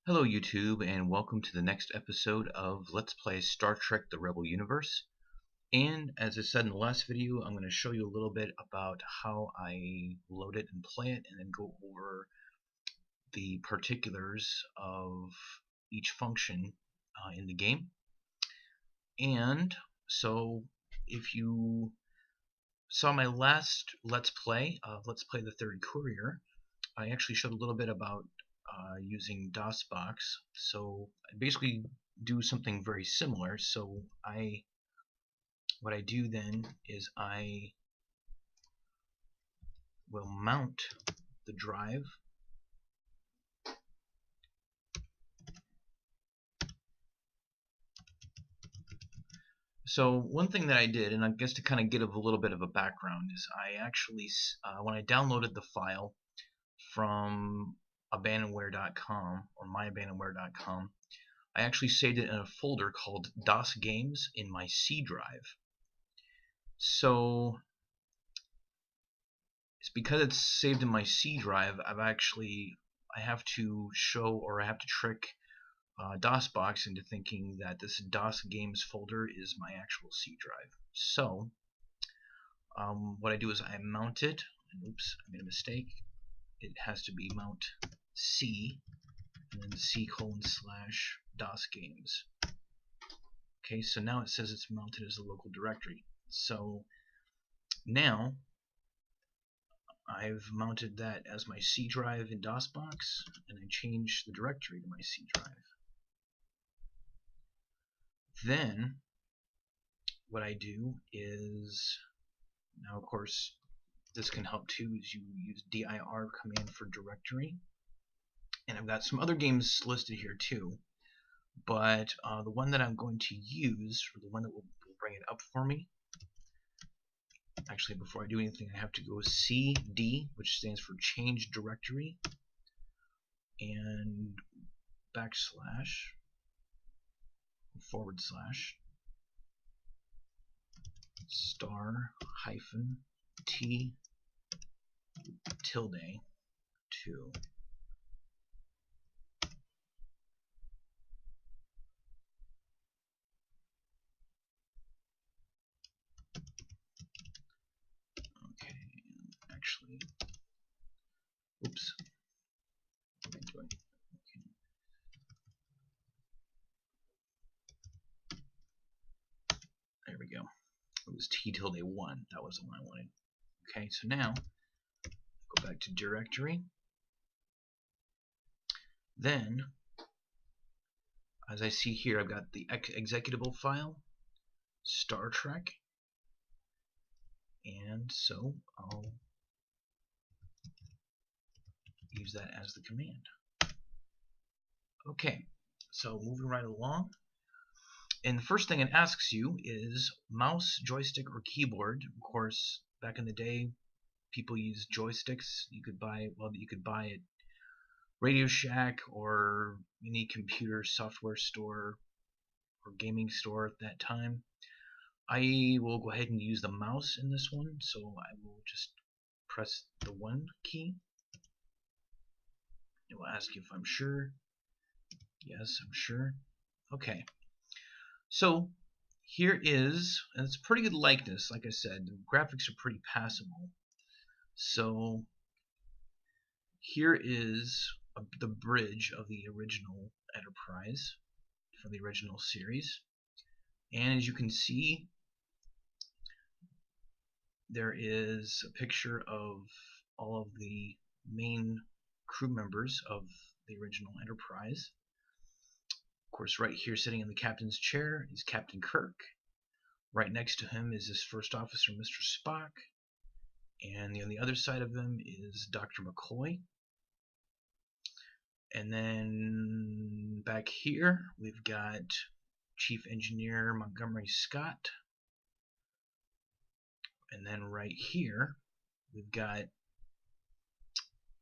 Hello YouTube, and welcome to the next episode of Let's Play Star Trek The Rebel Universe. And as I said in the last video, I'm going to show you a little bit about how I load it and play it, and then go over the particulars of each function in the game. And so if you saw my last Let's Play, Let's Play the Third Courier, I actually showed a little bit about using DOSBox. So I basically do something very similar. So what I do then is I will mount the drive. So one thing that I did, and I guess to kind of give a little bit of a background, is I actually, when I downloaded the file from abandonware.com or myabandonware.com, I actually saved it in a folder called DOS Games in my C drive. So it's because it's saved in my C drive, I have to show, or I have to trick DOSBox into thinking that this DOS Games folder is my actual C drive. So what I do is I mount it, and oops, I made a mistake. It has to be mount C, and then C:/DOS Games. Okay, so now it says it's mounted as a local directory. So now I've mounted that as my C drive in DOSBox, and I changed the directory to my C drive. Then what I do is, now of course this can help too, is you use dir command for directory, and I've got some other games listed here too, but the one that I'm going to use, or the one that will bring it up for me, actually before I do anything I have to go cd, which stands for change directory, and / **t tilde 2. Okay, actually, oops, what am I doing? Okay. There we go. It was t tilde 1. That was the one I wanted. Okay, so now go back to directory. Then, as I see here, I've got the executable file, Star Trek, and so I'll use that as the command. Okay, so moving right along, and the first thing it asks you is mouse, joystick, or keyboard. Of course, back in the day, people used joysticks. You could buy at Radio Shack or any computer software store or gaming store at that time. I will go ahead and use the mouse in this one, so I will just press the 1 key. It will ask you if I'm sure. Yes, I'm sure. Okay. So here is, and it's a pretty good likeness, like I said. The graphics are pretty passable. So here is the bridge of the original Enterprise from the original series. And as you can see, there is a picture of all of the main crew members of the original Enterprise. Of course, right here sitting in the captain's chair is Captain Kirk. Right next to him is his first officer, Mr. Spock. And on the other side of him is Dr. McCoy. And then back here we've got Chief Engineer Montgomery Scott. And then right here we've got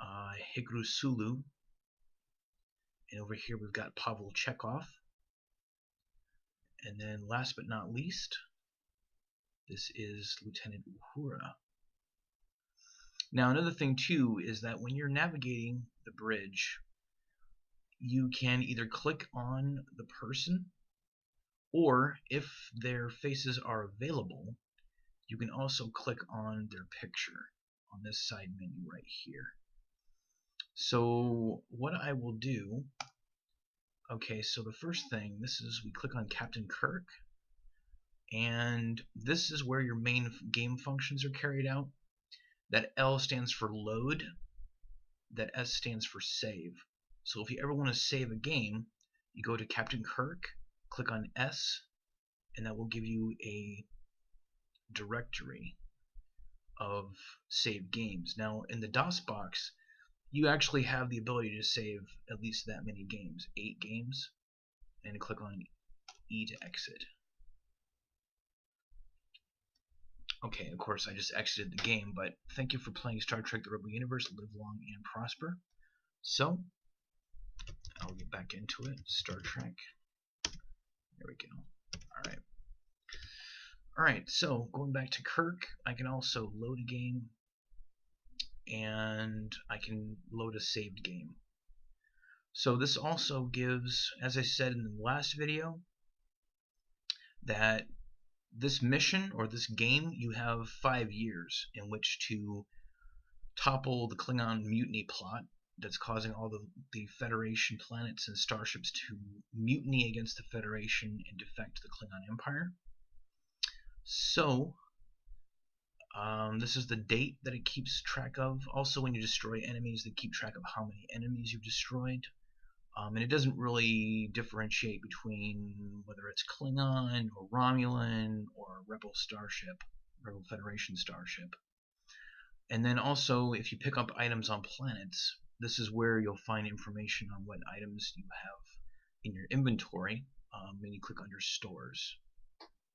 Higru Sulu. And over here we've got Pavel Chekhov. And then last but not least, this is Lieutenant Uhura. Now another thing too is that when you're navigating the bridge, you can either click on the person, or if their faces are available, you can also click on their picture on this side menu right here. So what I will do, okay, so the first thing, this is we click on Captain Kirk, and this is where your main game functions are carried out. That L stands for load, that S stands for save. So if you ever want to save a game, you go to Captain Kirk, click on S, and that will give you a directory of saved games. Now in the DOS box, you actually have the ability to save at least that many games, 8 games, and click on E to exit. Okay, of course I just exited the game, but thank you for playing Star Trek The Rebel Universe. Live long and prosper. So, I'll get back into it. Star Trek. There we go. Alright. Alright, so going back to Kirk, I can also load a game, and I can load a saved game. So this also gives, as I said in the last video, that this mission or this game, you have 5 years in which to topple the Klingon mutiny plot that's causing all the Federation planets and starships to mutiny against the Federation and defect to the Klingon Empire. So this is the date that it keeps track of. Also, when you destroy enemies, they keep track of how many enemies you've destroyed. And it doesn't really differentiate between whether it's Klingon or Romulan or Rebel starship, Rebel Federation starship. And then also, if you pick up items on planets, this is where you'll find information on what items you have in your inventory when you click under stores.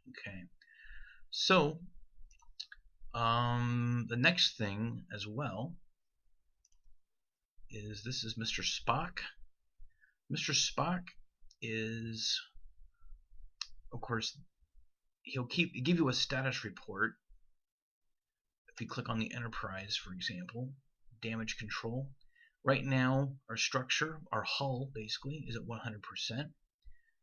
Okay, so the next thing as well is this is Mr. Spock. Mr. Spock is, of course, he'll give you a status report. If you click on the Enterprise, for example, damage control. Right now, our structure, our hull, basically, is at 100%.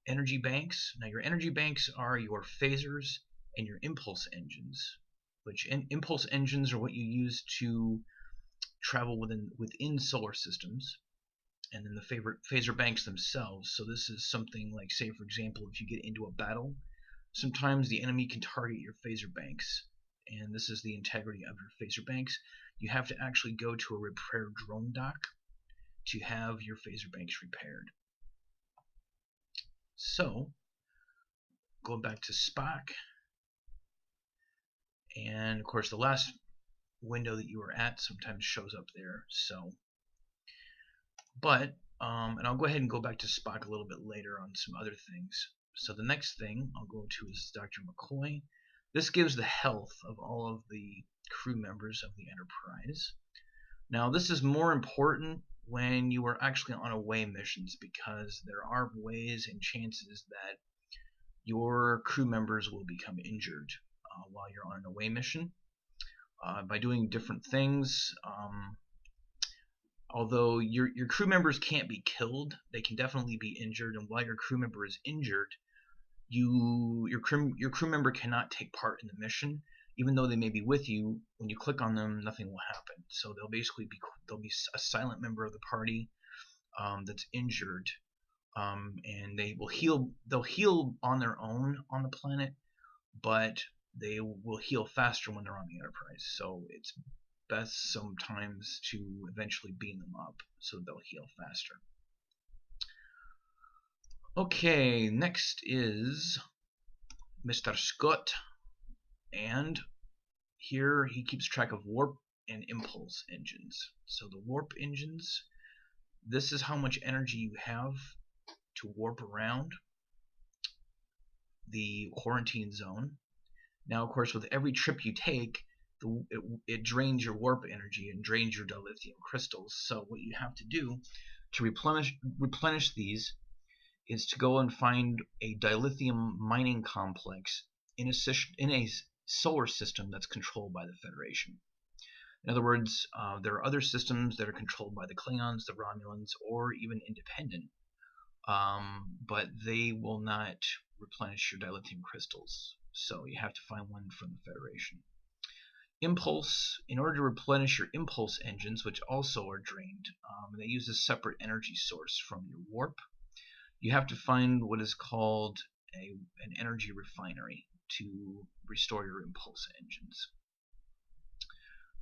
Energy banks. Now, your energy banks are your phasers and your impulse engines. Which impulse engines are what you use to travel within solar systems. And then the phaser banks themselves. So this is something like, say, for example, if you get into a battle, sometimes the enemy can target your phaser banks. And this is the integrity of your phaser banks. You have to actually go to a repair drone dock to have your phaser banks repaired. So, going back to Spock, and of course the last window that you were at sometimes shows up there. So, but and I'll go ahead and go back to Spock a little bit later on some other things. So the next thing I'll go to is Dr. McCoy. This gives the health of all of the crew members of the Enterprise. Now this is more important when you are actually on away missions, because there are ways and chances that your crew members will become injured while you're on an away mission by doing different things. Although your crew members can't be killed, they can definitely be injured, and while your crew member is injured, your crew member cannot take part in the mission. Even though they may be with you, when you click on them, nothing will happen. So they'll be a silent member of the party that's injured, and they'll heal on their own on the planet, but they will heal faster when they're on the Enterprise. So it's best sometimes to eventually beam them up so they'll heal faster. Okay, next is Mr. Scott, and here he keeps track of warp and impulse engines. So the warp engines, this is how much energy you have to warp around the quarantine zone. Now, of course, with every trip you take, it drains your warp energy and drains your dilithium crystals. So what you have to do to replenish these is to go and find a dilithium mining complex in a solar system that's controlled by the Federation. In other words, there are other systems that are controlled by the Klingons, the Romulans, or even independent, but they will not replenish your dilithium crystals. So you have to find one from the Federation. Impulse, in order to replenish your impulse engines, which also are drained, they use a separate energy source from your warp. You have to find what is called an energy refinery to restore your impulse engines.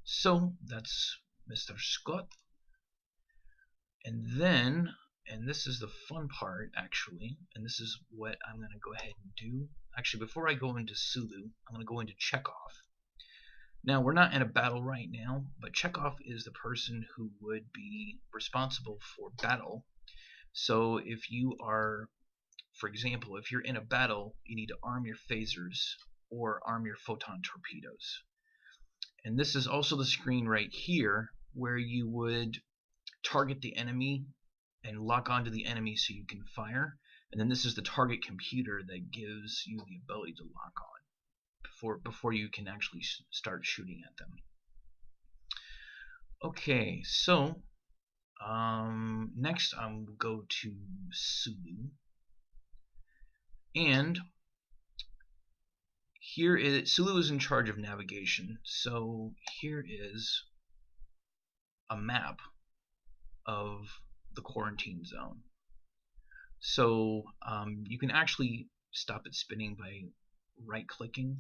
So that's Mr. Scott. And then, and this is the fun part actually, and this is what I'm going to go ahead and do. Actually, before I go into Sulu, I'm going to go into Chekhov. Now, we're not in a battle right now, but Chekhov is the person who would be responsible for battle. So if you are, for example, if you're in a battle, you need to arm your phasers or arm your photon torpedoes. And this is also the screen right here where you would target the enemy and lock onto the enemy so you can fire. And then this is the target computer that gives you the ability to lock on before you can actually start shooting at them. Okay, so next I'm going to go to Sulu. And here is Sulu is in charge of navigation. So here is a map of the quarantine zone. So you can actually stop it spinning by right-clicking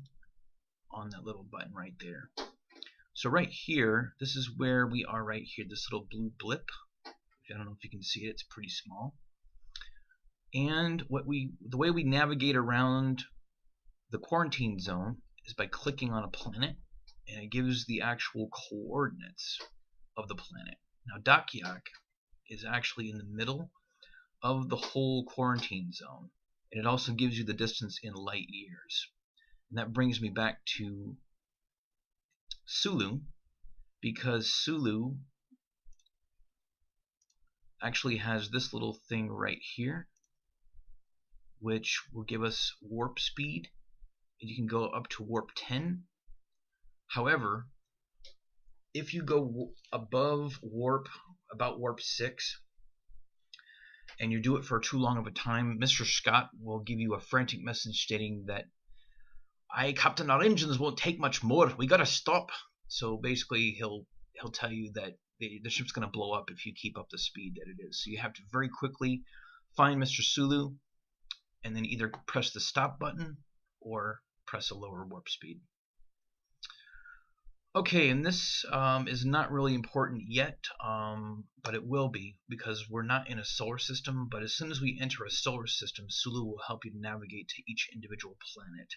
on that little button right there. So right here, this is where we are right here, this little blue blip. I don't know if you can see it, it's pretty small. And the way we navigate around the quarantine zone is by clicking on a planet, and it gives the actual coordinates of the planet. Now Dakiak is actually in the middle of the whole quarantine zone, and it also gives you the distance in light years. And that brings me back to Sulu, because Sulu actually has this little thing right here, which will give us warp speed, and you can go up to warp 10. However, if you go above warp, about warp 6, and you do it for too long of a time, Mr. Scott will give you a frantic message stating that, "Aye, Captain, our engines won't take much more. We gotta stop." So basically, he'll tell you that the ship's gonna blow up if you keep up the speed that it is. So you have to very quickly find Mr. Sulu, and then either press the stop button or press a lower warp speed. Okay, and this is not really important yet, but it will be, because we're not in a solar system. But as soon as we enter a solar system, Sulu will help you navigate to each individual planet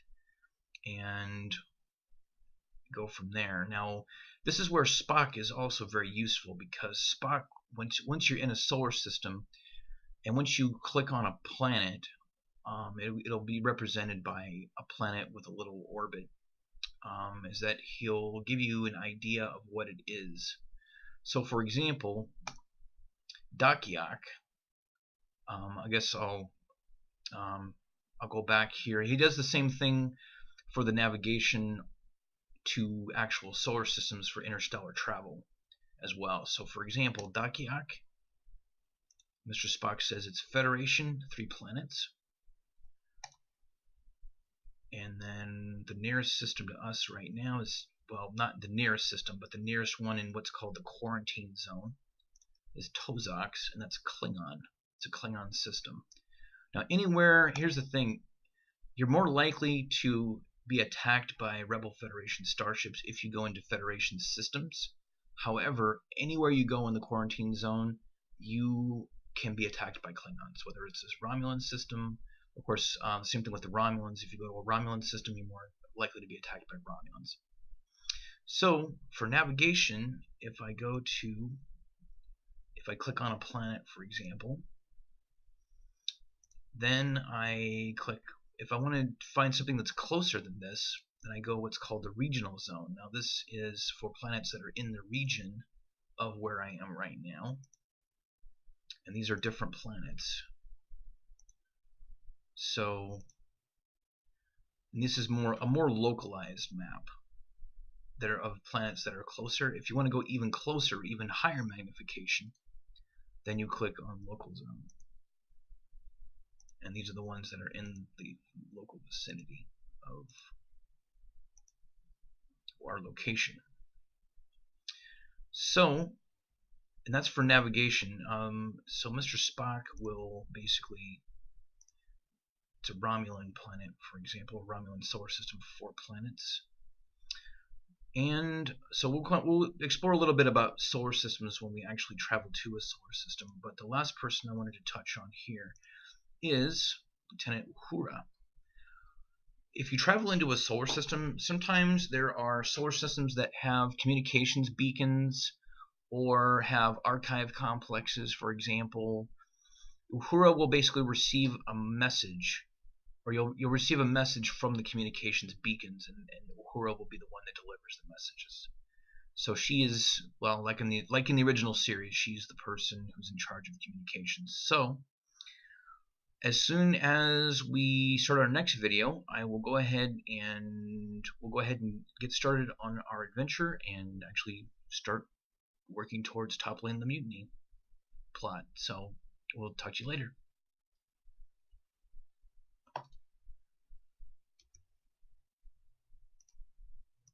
and go from there. Now, this is where Spock is also very useful, because Spock, once you're in a solar system, and once you click on a planet, it'll be represented by a planet with a little orbit. Is that he'll give you an idea of what it is. So, for example, Dakiak. I guess I'll go back here. He does the same thing for the navigation to actual solar systems for interstellar travel as well. So, for example, Dakiak, Mr. Spock says it's Federation, 3 planets. And then the nearest system to us right now is, well, not the nearest system, but the nearest one in what's called the quarantine zone is Tozax, and that's Klingon. It's a Klingon system. Now, anywhere, here's the thing, you're more likely to be attacked by Rebel Federation starships if you go into Federation systems. However, anywhere you go in the quarantine zone, you can be attacked by Klingons, whether it's this Romulan system. Of course, same thing with the Romulans. If you go to a Romulan system, you're more likely to be attacked by Romulans. So, for navigation, if I click on a planet, for example, then I click, if I want to find something that's closer than this, then I go what's called the regional zone. Now, this is for planets that are in the region of where I am right now. And these are different planets. So, and this is a more localized map. that are of planets that are closer. If you want to go even closer, even higher magnification, then you click on local zone. And these are the ones that are in the local vicinity of our location. So, and that's for navigation. So Mr. Spock will basically, it's a Romulan planet, for example, Romulan solar system, 4 planets. And so we'll explore a little bit about solar systems when we actually travel to a solar system. But the last person I wanted to touch on here is Lieutenant Uhura. If you travel into a solar system, sometimes there are solar systems that have communications beacons or have archive complexes, for example. Uhura will basically receive a message, or you'll receive a message from the communications beacons, and Uhura will be the one that delivers the messages. So she is, well, like in the original series, she's the person who's in charge of communications. So as soon as we start our next video, I will go ahead and get started on our adventure and actually start working towards toppling the mutiny plot. So we'll talk to you later.